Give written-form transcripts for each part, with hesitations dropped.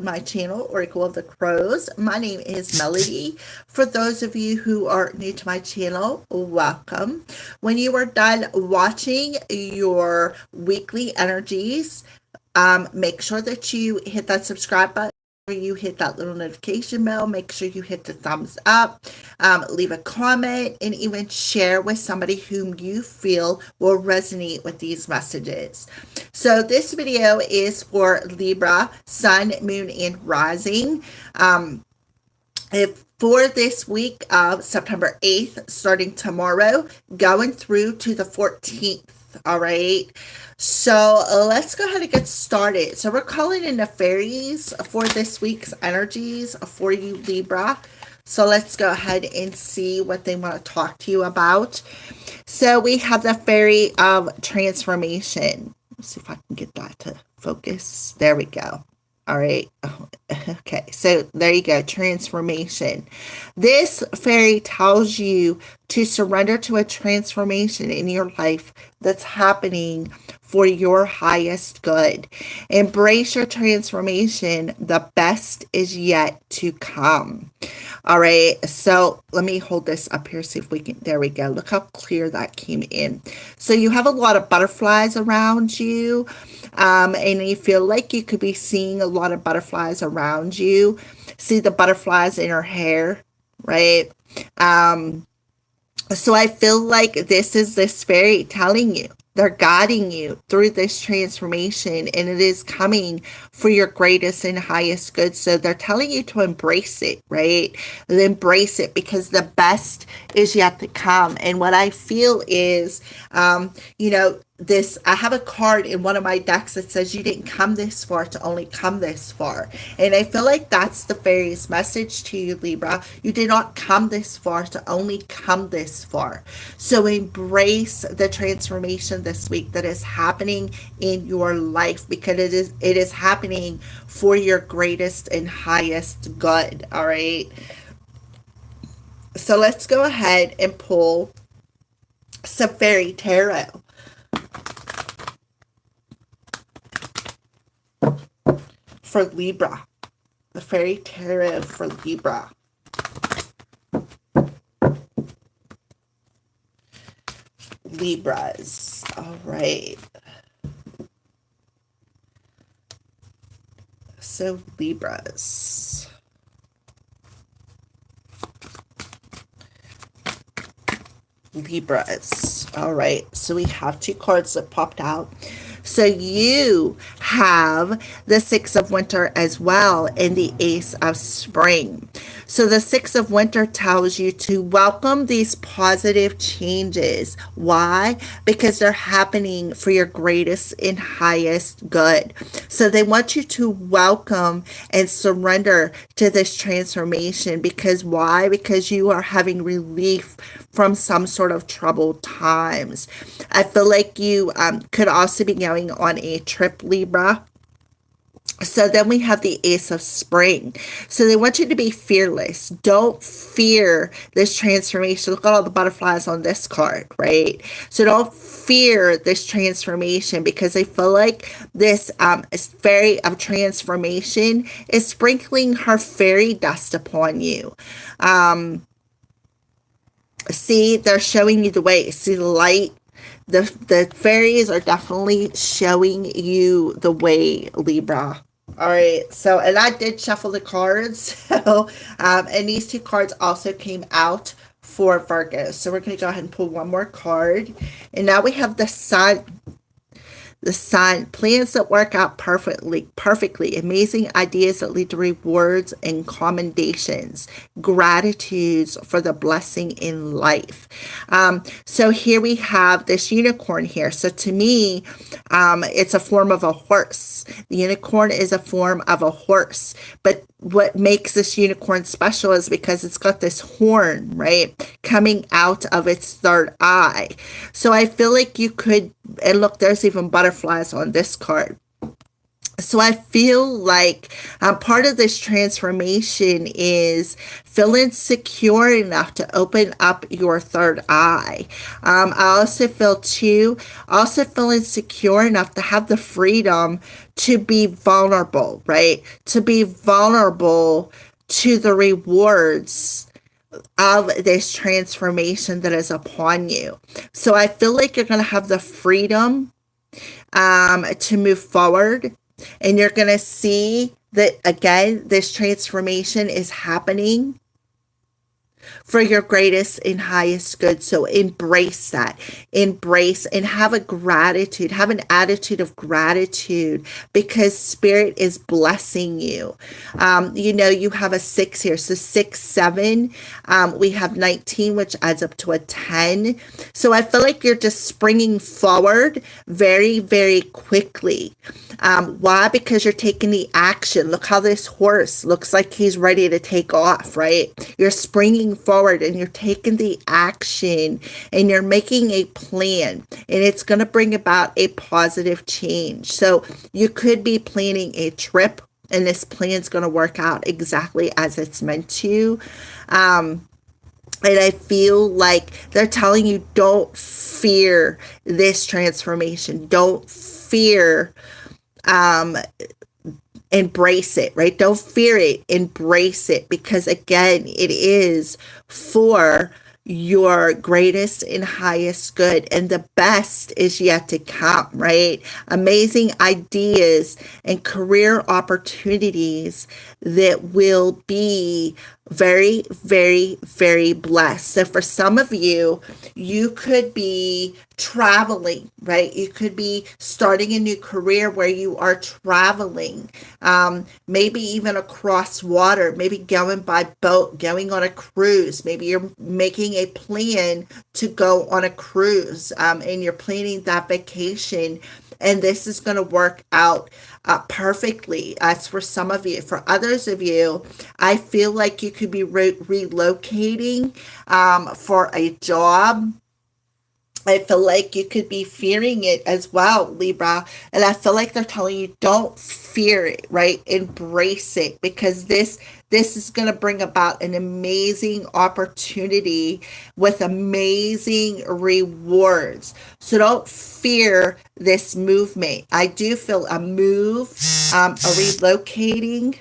my channel, Oracle of the Crows. My name is Melody. For those of you who are new to my channel, welcome. When you are done watching your weekly energies, make sure that you hit that subscribe button. You hit that little notification bell. Make sure you hit the thumbs up, leave a comment, and even share with somebody whom you feel will resonate with these messages. So this video is for Libra, Sun, Moon, and Rising. For this week of September 8th, starting tomorrow, going through to the 14th. All right. So let's go ahead and get started. So we're calling in the fairies for this week's energies for you, Libra. So let's go ahead and see what they want to talk to you about. So we have the fairy of transformation. Let's see if I can get that to focus. There we go. All right. Okay. So there you go. Transformation. This fairy tells you to surrender to a transformation in your life that's happening for your highest good. Embrace your transformation. The best is yet to come. All right. So let me hold this up here. See if we can. There we go. Look how clear that came in. So you have a lot of butterflies around you. And you feel like you could be seeing a lot of butterflies around you. See the butterflies in her hair, right? So I feel like this is this fairy telling you, they're guiding you through this transformation, and it is coming for your greatest and highest good. So they're telling you to embrace it, right? Embrace it because the best is yet to come. And what I feel is, I have a card in one of my decks that says you didn't come this far to only come this far. And I feel like that's the fairy's message to you, Libra. You did not come this far to only come this far. So embrace the transformation this week that is happening in your life, because it is happening for your greatest and highest good. All right. So let's go ahead and pull some fairy tarot. For Libra, the fairy tarot for Libra. Libras. All right. So Libras. Libras. All right. So we have two cards that popped out. So you have the Six of Winter as well and the Ace of Spring. So the Six of Winter tells you to welcome these positive changes. Why? Because they're happening for your greatest and highest good. So they want you to welcome and surrender to this transformation. Because why? Because you are having relief from some sort of troubled times. I feel like you could also be going on a trip, Libra. So then we have the Ace of Spring. So they want you to be fearless. Don't fear this transformation. Look at all the butterflies on this card, right? So don't fear this transformation, because I feel like this fairy of transformation is sprinkling her fairy dust upon you. See, they're showing you the way. See the light? The fairies are definitely showing you the way, Libra. All right, so, and I did shuffle the cards. So, and these two cards also came out for Virgo. So we're going to go ahead and pull one more card. And now we have the Sun. The Sun, plans that work out perfectly, amazing ideas that lead to rewards and commendations, gratitudes for the blessing in life. So here we have this unicorn here. So to me, it's a form of a horse. The unicorn is a form of a horse, but what makes this unicorn special is because it's got this horn, right, coming out of its third eye. So I feel like you could, and look, there's even butterflies on this card. So I feel like part of this transformation is feeling secure enough to open up your third eye. I also feel too, also feeling secure enough to have the freedom to be vulnerable, right? To be vulnerable to the rewards of this transformation that is upon you. So I feel like you're going to have the freedom to move forward. And you're going to see that, again, this transformation is happening for your greatest and highest good. So embrace that. Embrace and have a gratitude. Have an attitude of gratitude because Spirit is blessing you. You have a 6 here. So 6, 7. We have 19, which adds up to a 10. So I feel like you're just springing forward very, very quickly. Why? Because you're taking the action. Look how this horse looks like he's ready to take off, right? You're springing forward and you're taking the action and you're making a plan, and it's going to bring about a positive change. So you could be planning a trip, and this plan's going to work out exactly as it's meant to. And I feel like they're telling you, don't fear this transformation. Don't fear, embrace it, right? Don't fear it, embrace it, because again, it is for your greatest and highest good, and the best is yet to come, right? Amazing ideas and career opportunities that will be very, very, very blessed. So for some of you, you could be traveling, right? You could be starting a new career where you are traveling, maybe even across water, maybe going by boat, going on a cruise. Maybe you're making a plan to go on a cruise, and you're planning that vacation. And this is going to work out perfectly. As for some of you, for others of you, I feel like you could be relocating for a job. I feel like you could be fearing it as well, Libra. And I feel like they're telling you, don't fear it, right? Embrace it, because this is going to bring about an amazing opportunity with amazing rewards. So don't fear this movement. I do feel a move, a relocating,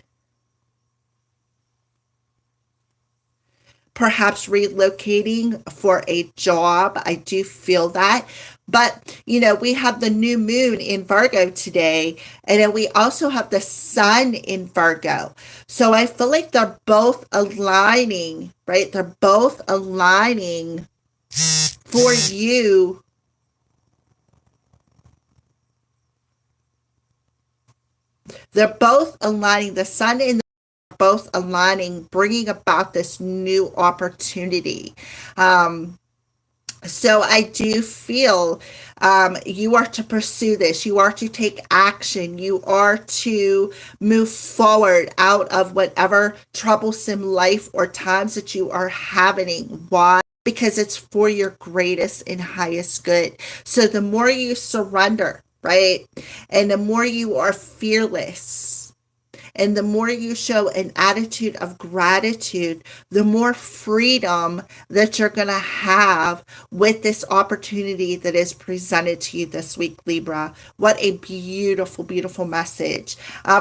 perhaps relocating for a job. I do feel that. But, we have the new moon in Virgo today, and then we also have the sun in Virgo. So I feel like they're both aligning, right? They're both aligning for you. They're both aligning, the sun and both aligning, bringing about this new opportunity. So I do feel you are to pursue this. You are to take action. You are to move forward out of whatever troublesome life or times that you are having. Why? Because it's for your greatest and highest good. So the more you surrender, right? And the more you are fearless, and the more you show an attitude of gratitude, the more freedom that you're going to have with this opportunity that is presented to you this week, Libra. What a beautiful, beautiful message.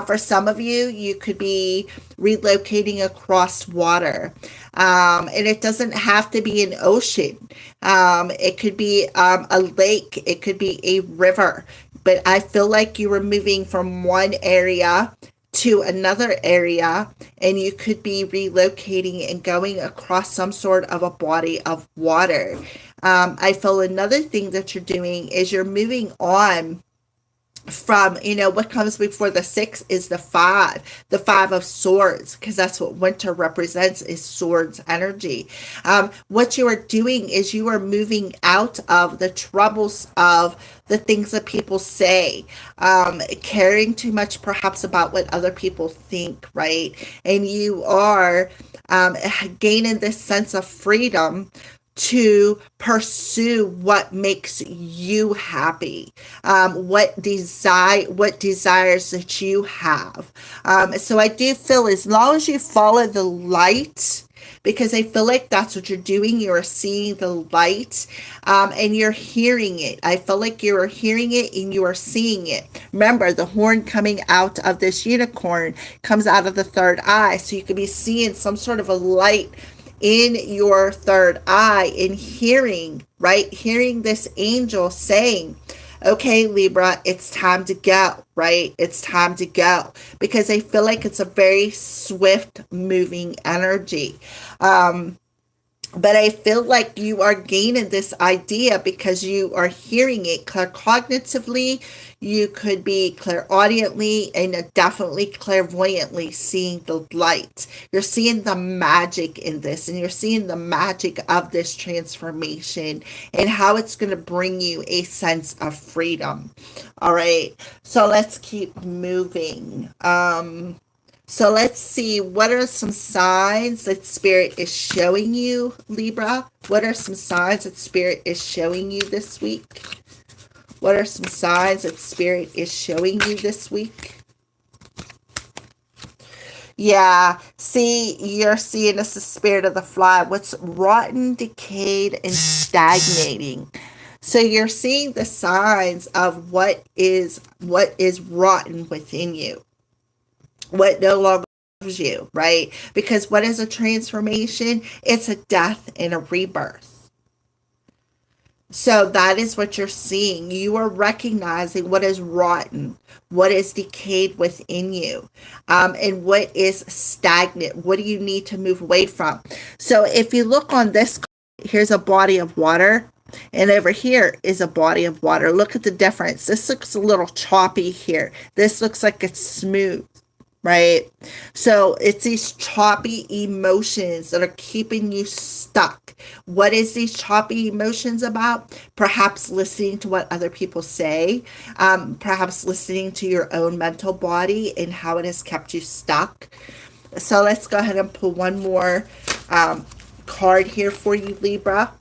For some of you, you could be relocating across water. And it doesn't have to be an ocean. It could be a lake. It could be a river. But I feel like you were moving from one area to another area, and you could be relocating and going across some sort of a body of water. I feel another thing that you're doing is you're moving on from, what comes before the 6 is the 5 of swords, because that's what winter represents, is swords energy. What you are doing is you are moving out of the troubles of the things that people say, caring too much perhaps about what other people think, right? And you are gaining this sense of freedom to pursue what makes you happy, what desires that you have. So I do feel as long as you follow the light, because I feel like that's what you're doing. You are seeing the light, and you're hearing it. I feel like you are hearing it and you are seeing it. Remember, the horn coming out of this unicorn comes out of the third eye. So you could be seeing some sort of a light in your third eye and hearing, right? Hearing this angel saying, okay, Libra, it's time to go, right? It's time to go. Because I feel like it's a very swift moving energy. But I feel like you are gaining this idea because you are hearing it claircognitively. You could be clairaudiently and definitely clairvoyantly seeing the light. You're seeing the magic in this, and you're seeing the magic of this transformation and how it's going to bring you a sense of freedom. All right. So let's keep moving. So let's see, what are some signs that Spirit is showing you, Libra? What are some signs that Spirit is showing you this week? What are some signs that Spirit is showing you this week? Yeah, see, you're seeing this the spirit of the fly. What's rotten, decayed, and stagnating. So you're seeing the signs of what is rotten within you, what no longer loves you, right? Because what is a transformation? It's a death and a rebirth. So that is what you're seeing. You are recognizing what is rotten, what is decayed within you, and what is stagnant. What do you need to move away from? So if you look on this, here's a body of water. And over here is a body of water. Look at the difference. This looks a little choppy here. This looks like it's smooth. Right? So it's these choppy emotions that are keeping you stuck. What is these choppy emotions about? Perhaps listening to what other people say, perhaps listening to your own mental body and how it has kept you stuck. So let's go ahead and pull one more card here for you, Libra.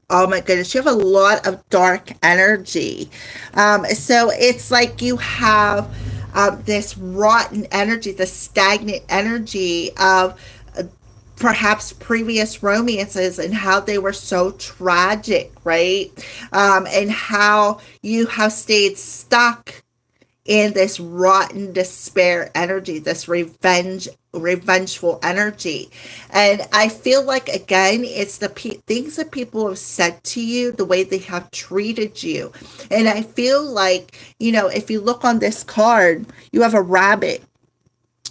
Oh my goodness, you have a lot of dark energy. So it's like you have this rotten energy, the stagnant energy of perhaps previous romances and how they were so tragic, right? And how you have stayed stuck in this rotten despair energy, this revengeful energy. And I feel like, again, it's the things that people have said to you, the way they have treated you. And I feel like, if you look on this card, you have a rabbit.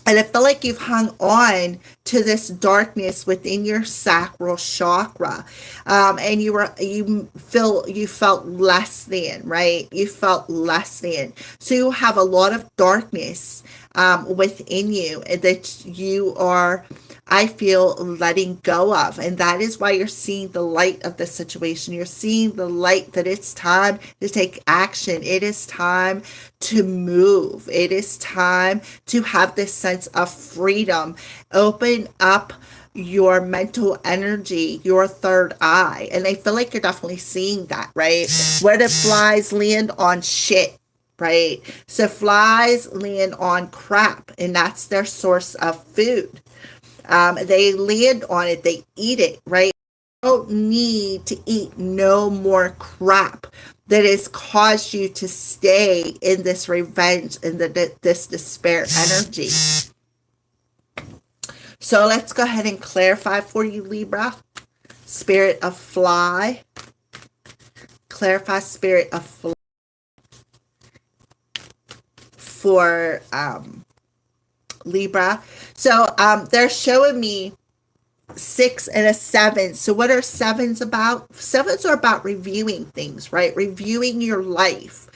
And I feel like you've hung on to this darkness within your sacral chakra, and you felt less than, right? You felt less than. So you have a lot of darkness within you that you are, I feel, letting go of. And that is why you're seeing the light of the situation. You're seeing the light that it's time to take action. It is time to move. It is time to have this sense of freedom. Open up your mental energy, your third eye. And I feel like you're definitely seeing that, right? Where do flies land? On shit. Right? So flies land on crap, and that's their source of food. They land on it, they eat it, right? You don't need to eat no more crap that has caused you to stay in this revenge and this despair energy. So let's go ahead and clarify for you, Libra. Spirit of fly. Clarify spirit of fly for Libra. So they're showing me 6 and a 7. So what are 7s about? 7s are about reviewing things, right? Reviewing your life.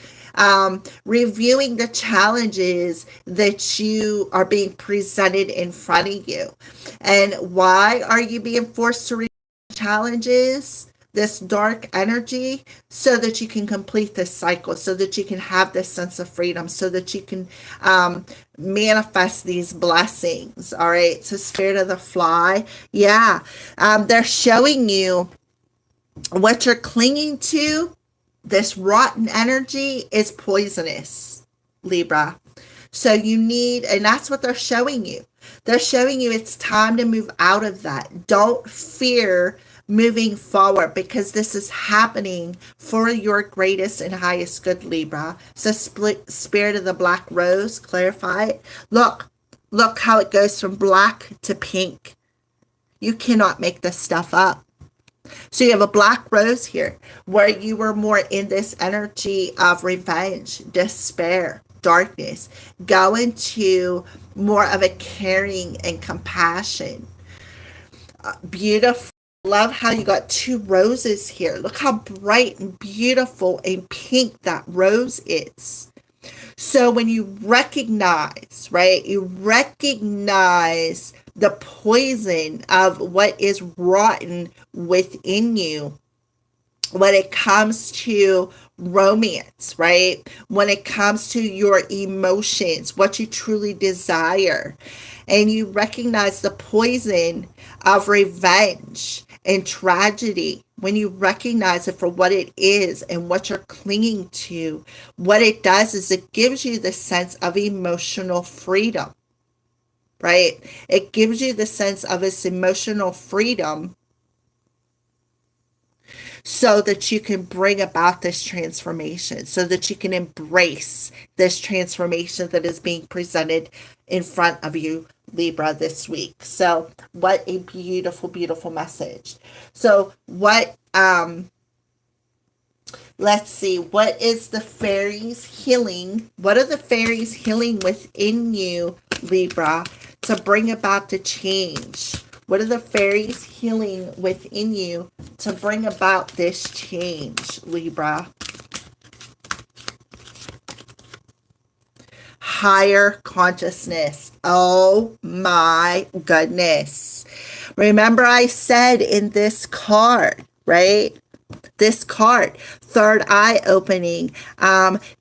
Reviewing the challenges that you are being presented in front of you. And why are you being forced to review challenges? this dark energy so that you can complete this cycle, so that you can have this sense of freedom, so that you can manifest these blessings. All right. So Spirit of the Fly. Yeah. They're showing you what you're clinging to. This rotten energy is poisonous, Libra. So you need, and that's what they're showing you. They're showing you it's time to move out of that. Don't fear moving forward, because this is happening for your greatest and highest good, Libra. So Spirit of the Black Rose, clarify it. Look how it goes from black to pink. You cannot make this stuff up. So you have a black rose here, where you were more in this energy of revenge, despair, darkness, go into more of a caring and compassion. Beautiful. Love how you got two roses here. Look how bright and beautiful and pink that rose is. So when you recognize, right, you recognize the poison of what is rotten within you when it comes to romance, right? When it comes to your emotions, what you truly desire, and you recognize the poison of revenge and tragedy, when you recognize it for what it is and what you're clinging to, what it does is it gives you the sense of emotional freedom, right? It gives you the sense of this emotional freedom so that you can bring about this transformation, so that you can embrace this transformation that is being presented in front of you, Libra, this week. So what a beautiful, beautiful message. So let's see, what is the fairies healing? What are the fairies healing within you, Libra, to bring about the change? What are the fairies healing within you to bring about this change, Libra? Higher consciousness. Oh my goodness. Remember I said in this card, right? This card, third eye opening,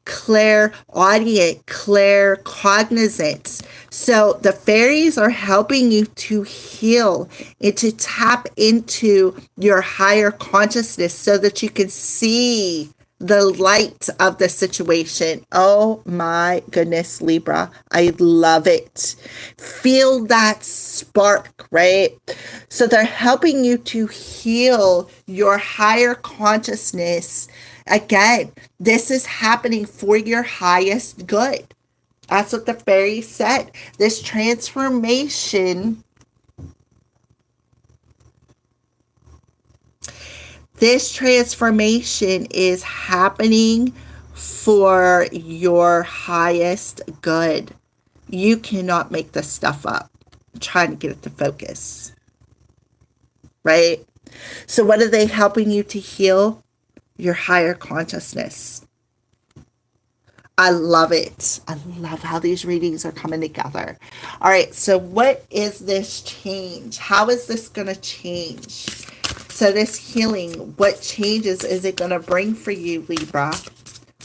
clairaudient, claircognizant. So the fairies are helping you to heal and to tap into your higher consciousness so that you can see the light of the situation. Oh my goodness, Libra. I love it. Feel that spark, right? So they're helping you to heal your higher consciousness. Again, this is happening for your highest good. That's what the fairy said. This transformation is happening for your highest good. You cannot make this stuff up. I'm trying to get it to focus. Right? So what are they helping you to heal? Your higher consciousness. I love it. I love how these readings are coming together. All right, so what is this change? How is this going to change? So this healing, what changes is it going to bring for you, Libra?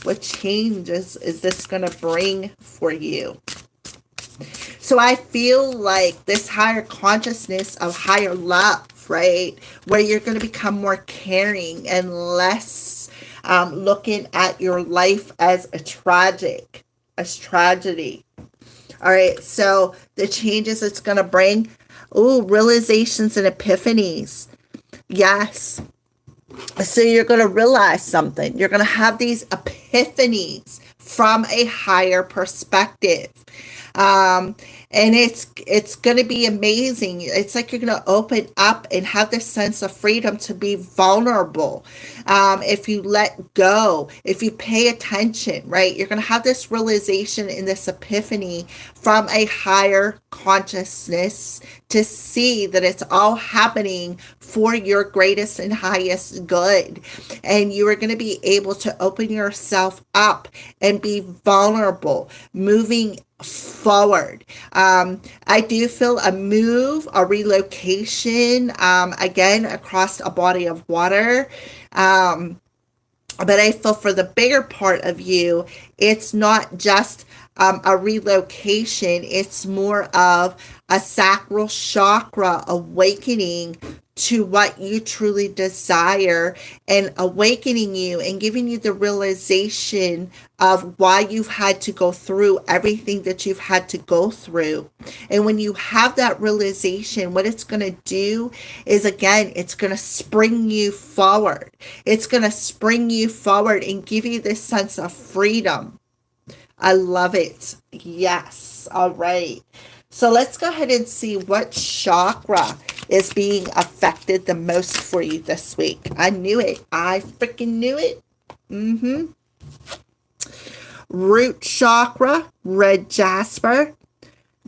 What changes is this going to bring for you? So I feel like this higher consciousness of higher love, right? Where you're going to become more caring and less looking at your life as tragedy. All right, so the changes it's going to bring, realizations and epiphanies. Yes. So you're going to realize something. You're going to have these epiphanies from a higher perspective. And it's going to be amazing. It's like you're going to open up and have this sense of freedom to be vulnerable. If you let go, if you pay attention, right? You're going to have this realization and this epiphany from a higher consciousness to see that it's all happening for your greatest and highest good. And you are going to be able to open yourself up and be vulnerable, moving forward. I do feel a move, a relocation, again, across a body of water. But I feel for the bigger part of you, it's not just a relocation, it's more of a sacral chakra awakening to what you truly desire, and awakening you and giving you the realization of why you've had to go through everything that you've had to go through. And when you have that realization, what it's going to do is, again, it's going to spring you forward. It's going to spring you forward and give you this sense of freedom. I love it. Yes. All right. So let's go ahead and see what chakra is being affected the most for you this week. I knew it. I freaking knew it. Root chakra, red jasper.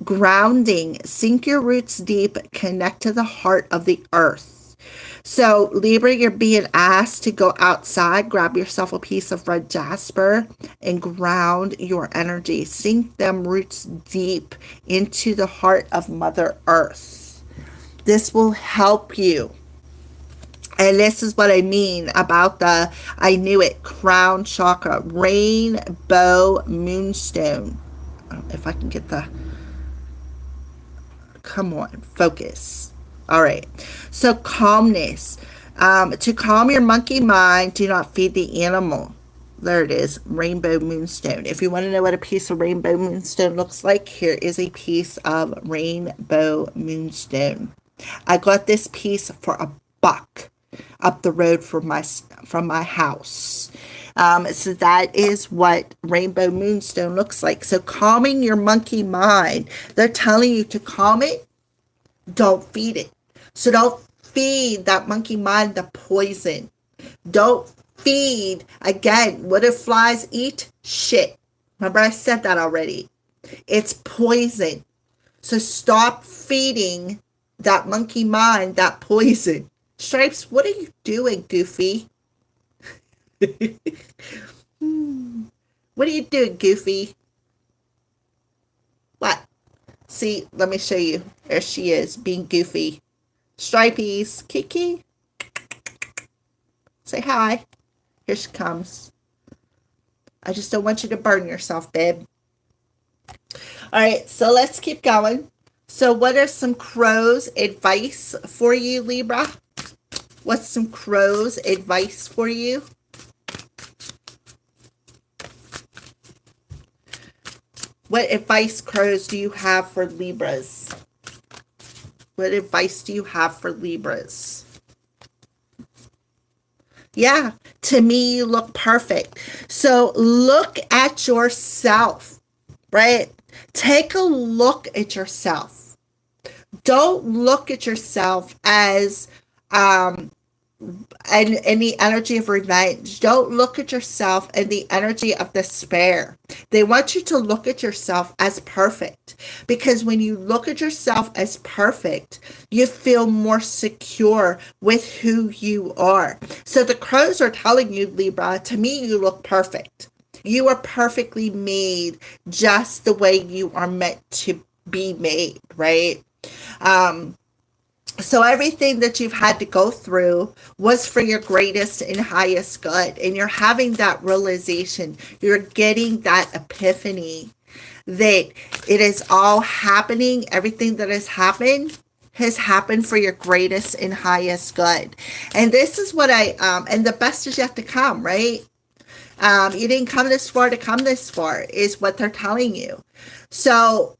Grounding. Sink your roots deep. Connect to the heart of the earth. So, Libra, you're being asked to go outside, grab yourself a piece of red jasper, and ground your energy. Sink them roots deep into the heart of Mother Earth. This will help you. And this is what I mean about the, I knew it, crown chakra, rainbow moonstone. If I can get the, come on, focus. All right. So calmness. To calm your monkey mind, do not feed the animal. There it is, rainbow moonstone. If you want to know what a piece of rainbow moonstone looks like, here is a piece of rainbow moonstone. I got this piece for $1 up the road from my house. So that is what rainbow moonstone looks like. So calming your monkey mind. They're telling you to calm it. Don't feed it. So don't feed that monkey mind the poison. Don't feed, again, what do flies eat? Shit. Remember I said that already. It's poison. So stop feeding that monkey mind that poison. Stripes, what are you doing, Goofy? What are you doing, Goofy? What? See, let me show you. There she is, being goofy. Stripies, Kiki. Say hi. Here she comes. I just don't want you to burn yourself, babe. All right, so let's keep going. So what are some crows advice for you, Libra? What's some crows advice for you? What advice, crows, do you have for Libras? What advice do you have for Libras? Yeah, to me, you look perfect. So look at yourself, right? Take a look at yourself. Don't look at yourself as and the energy of revenge. Don't look at yourself in the energy of despair. They want you to look at yourself as perfect, because when you look at yourself as perfect, you feel more secure with who you are. So the crows are telling you, Libra, to me, you look perfect. You are perfectly made just the way you are meant to be made, right? So everything that you've had to go through was for your greatest and highest good. And you're having that realization. You're getting that epiphany that it is all happening. Everything that has happened for your greatest and highest good. And this is what and the best is yet to come, right? You didn't come this far to come this far, is what they're telling you. So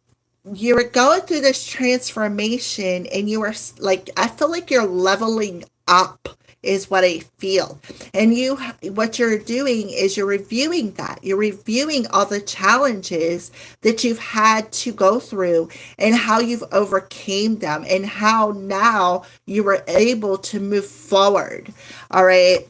you're going through this transformation, and you are like, I feel like you're leveling up is what I feel. And what you're doing is you're reviewing that. You're reviewing all the challenges that you've had to go through and how you've overcame them and how now you were able to move forward. All right.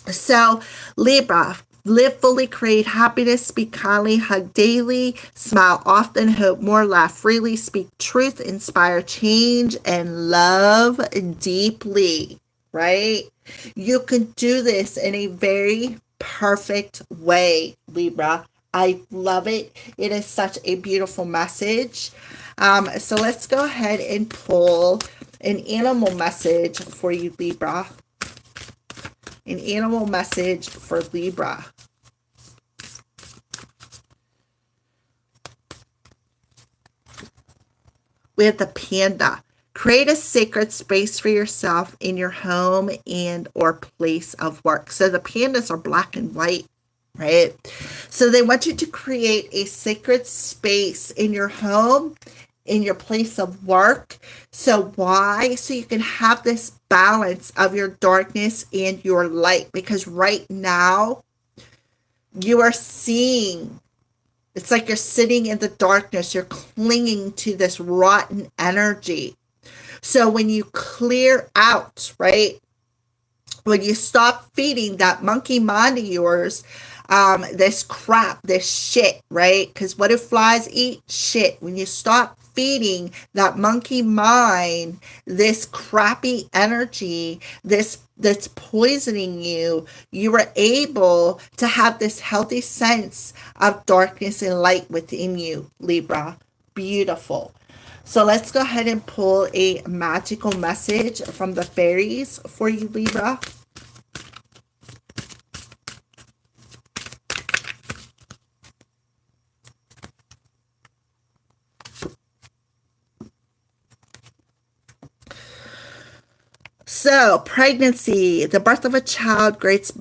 So Libra, live fully, create happiness, speak kindly, hug daily, smile often, hope more, laugh freely, speak truth, inspire change, and love deeply, right? You can do this in a very perfect way, Libra. I love it. It is such a beautiful message. So let's go ahead and pull an animal message for you, Libra. An animal message for Libra. We have the panda. Create a sacred space for yourself in your home and or place of work. So the pandas are black and white, right? So they want you to create a sacred space in your home, in your place of work. So why? So you can have this balance of your darkness and your light. Because right now, you are seeing, it's like you're sitting in the darkness. You're clinging to this rotten energy. So when you clear out, right? When you stop feeding that monkey mind of yours, this crap, this shit, right? Because what do flies eat? Shit. When you stop feeding that monkey mind, this crappy energy, this that's poisoning you, you are able to have this healthy sense of darkness and light within you, Libra. Beautiful. So let's go ahead and pull a magical message from the fairies for you, Libra. So, pregnancy, the birth of a child brings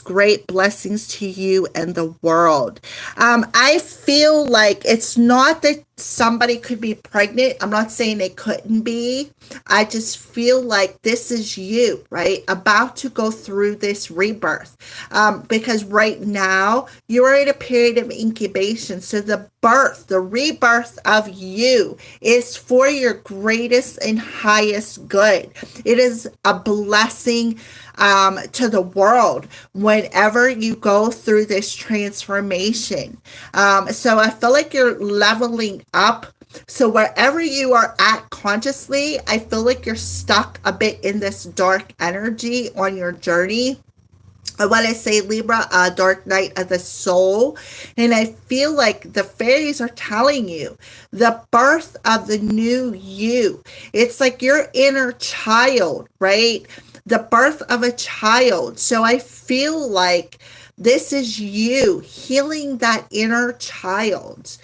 great blessings to you and the world. I feel like it's not that somebody could be pregnant. I'm not saying they couldn't be. I just feel like this is you, right? About to go through this rebirth. Because right now you're in a period of incubation. So the rebirth of you is for your greatest and highest good. It is a blessing to the world whenever you go through this transformation. So I feel like you're leveling up. So wherever you are at consciously, I feel like you're stuck a bit in this dark energy on your journey. When I say Libra, dark night of the soul, and I feel like the fairies are telling you the birth of the new you. It's like your inner child, right? The birth of a child. So I feel like this is you healing that inner child.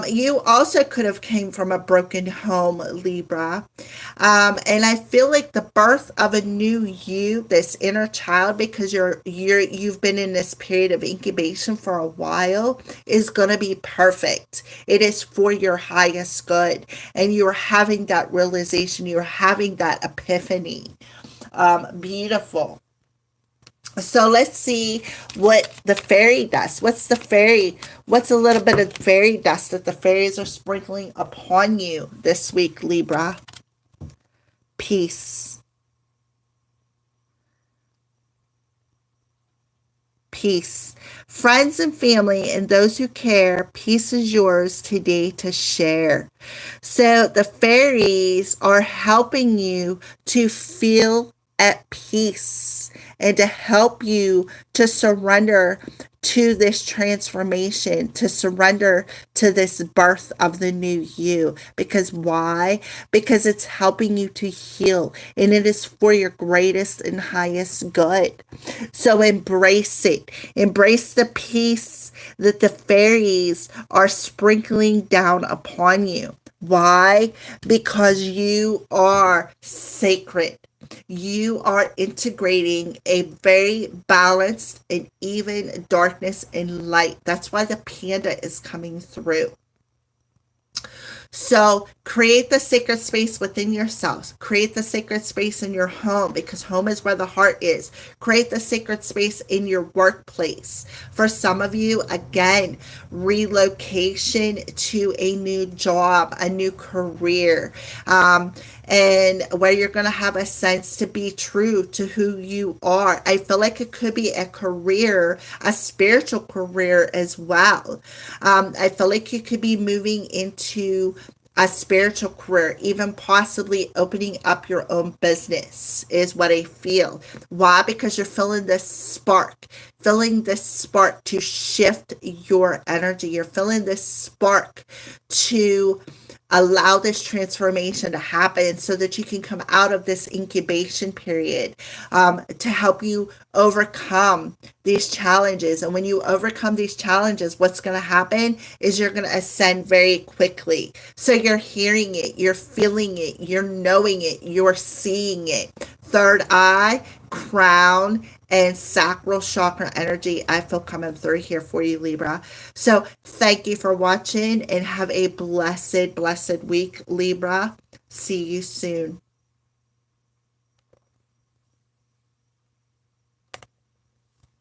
You also could have came from a broken home, Libra. And I feel like the birth of a new you, this inner child, because you've been in this period of incubation for a while, is going to be perfect. It is for your highest good. And you're having that realization, you're having that epiphany. Beautiful. So let's see what the fairy does. What's a little bit of fairy dust that the fairies are sprinkling upon you this week, Libra? Peace. Peace. Friends and family and those who care, peace is yours today to share. So the fairies are helping you to feel at peace and to help you to surrender to this transformation, to surrender to this birth of the new you. Because why? Because it's helping you to heal and it is for your greatest and highest good. So embrace it. Embrace the peace that the fairies are sprinkling down upon you. Why? Because you are sacred. You are integrating a very balanced and even darkness and light. That's why the panda is coming through. So create the sacred space within yourselves. Create the sacred space in your home because home is where the heart is. Create the sacred space in your workplace. For some of you, again, relocation to a new job, a new career, and where you're going to have a sense to be true to who you are. I feel like it could be a career, a spiritual career as well. I feel like you could be moving into a spiritual career, even possibly opening up your own business is what I feel. Why? Because you're feeling this spark, feeling this spark to shift your energy. You're feeling this spark to allow this transformation to happen so that you can come out of this incubation period, to help you overcome these challenges. And when you overcome these challenges, what's going to happen is you're going to ascend very quickly. So you're hearing it, you're feeling it, you're knowing it, you're seeing it. Third eye, crown, and sacral chakra energy I feel coming through here for you, Libra. So thank you for watching and have a blessed week, Libra. See you soon.